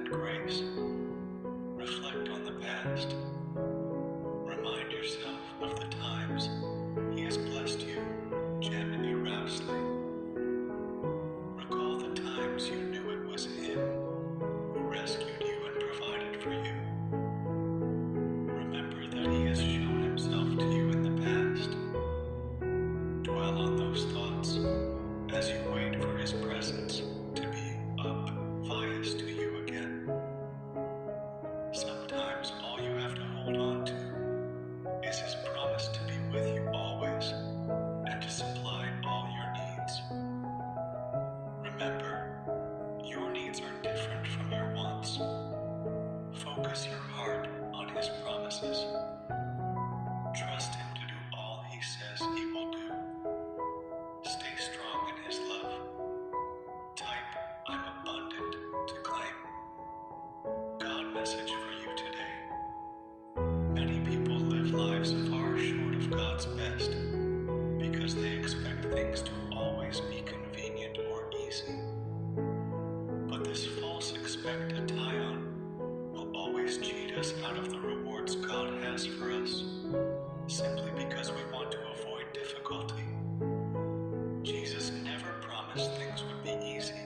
and grace. Reflect on the past. Remind yourself of the times He has blessed you generously. Recall the times you knew it was Him who rescued you and provided for you. Remember that He has shown Himself to you in the past. Dwell on those thoughts as you wait for His presence to be obvious to you again. Sometimes all you have to hold on to is His promise to be with you always and to supply all your needs. Remember, your needs are different from your wants. Focus your heart on His promises. Trust Him to do all He says He will do. Stay strong in His love. Type, "I'm abundant" to claim. God message for you today. Many people live lives far short of God's best because they expect things to always be convenient or easy. But this false expect to tie on will always cheat us out of the rewards God has for us, simply because we want to avoid difficulty. Jesus never promised things would be easy,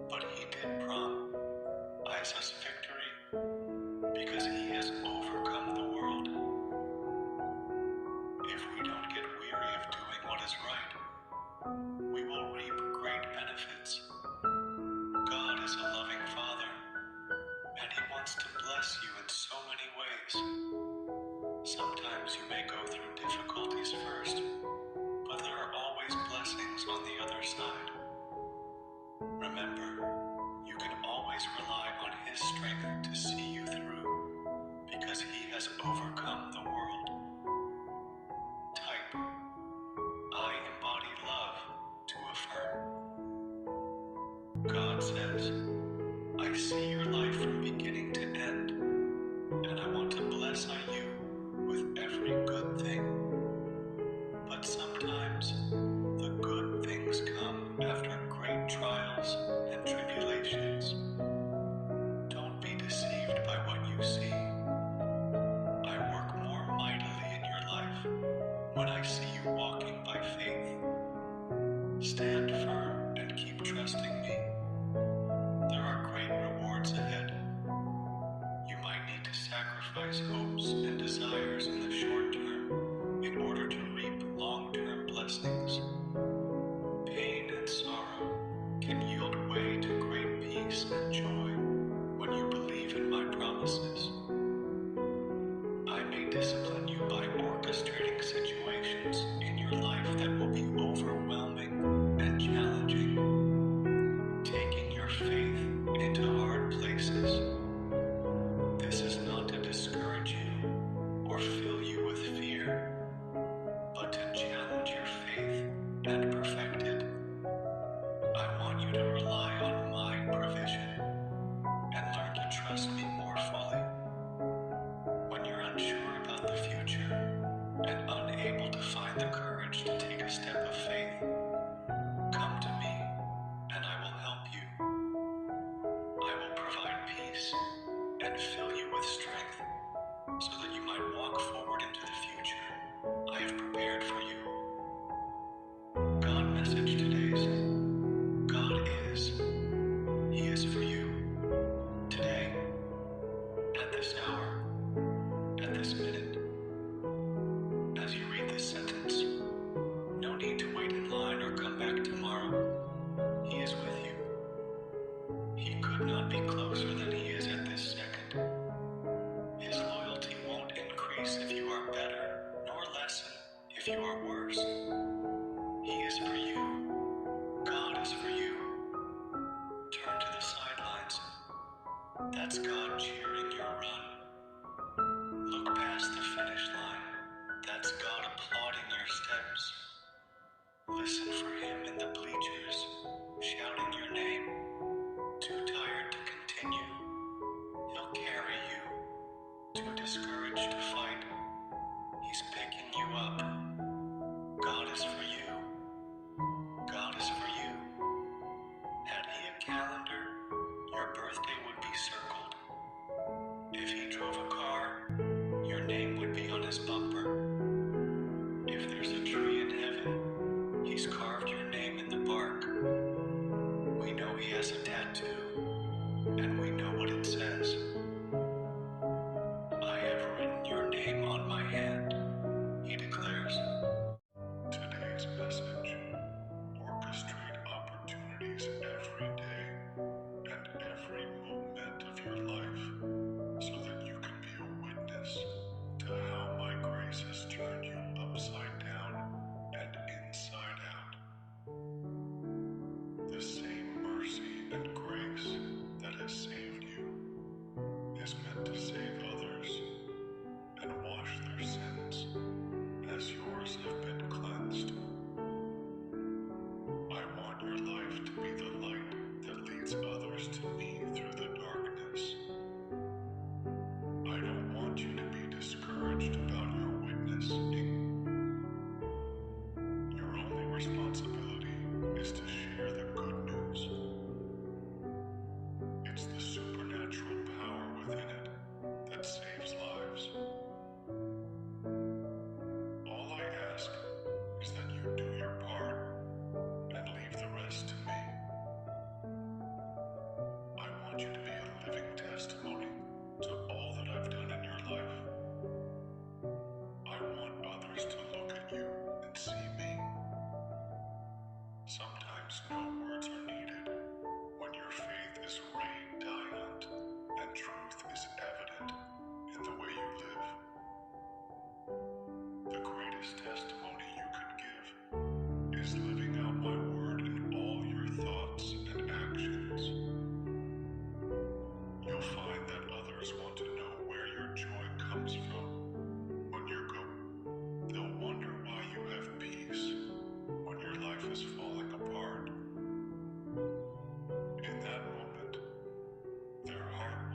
but He did promise us victory because He has overcome the world. If we don't get weary of doing what is right, we will reap great benefits. God is a loving Father, and He wants to bless you in so many ways. Sometimes you may go through difficulties first, but there are always blessings on the other side. Remember, you can always rely on His strength to see you through, because He has overcome the world. Type, "I embody love" to affirm. God says, "I see your life from beginning to end, and I want to bless you with every good thing." But sometimes the good things come after great trials and tribulations. Don't be deceived by what you see. I work more mightily in your life when I see you walking by faith. Stand firm and keep trusting me. There are great rewards ahead. You might need to sacrifice hopes and desires in the short term in order to reap long-term blessings. Pain and sorrow can yield way to great peace and joy when you believe in my promises. I may discipline you by orchestrating situations in your life that will be overwhelming and challenging, taking your faith into hard places. This is not to discourage you or fill you with fear, but to challenge your faith and perfect it. I want you to rely on my provision and learn to trust me more fully. When you're unsure about the future and unable to find the courage to take a step of faith, come to me and I will help you. I will provide peace and fill you with strength so that you might walk forward into the future I have prepared for you. God message today's God is. He is for you. Today, at this hour, at this minute. As you read this sentence, no need to wait in line or come back tomorrow. He is with you. He could not be closer than He is at this second. His loyalty won't increase if you are better, nor lessen if you are worse. He is for you. God is for you. Turn to the sidelines. That's God cheering your run. Look past the finish line. That's God applauding your steps. Listen for Him in the bleachers, shouting your name. Too tired to continue. He'll carry you. Too discouraged to fight. He's picking you up. God is for you. God is for you. Had He a calendar, your birthday would be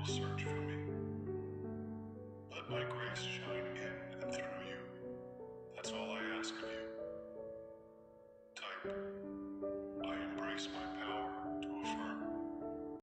will search for me. Let my grace shine in and through you. That's all I ask of you. Type, I embrace my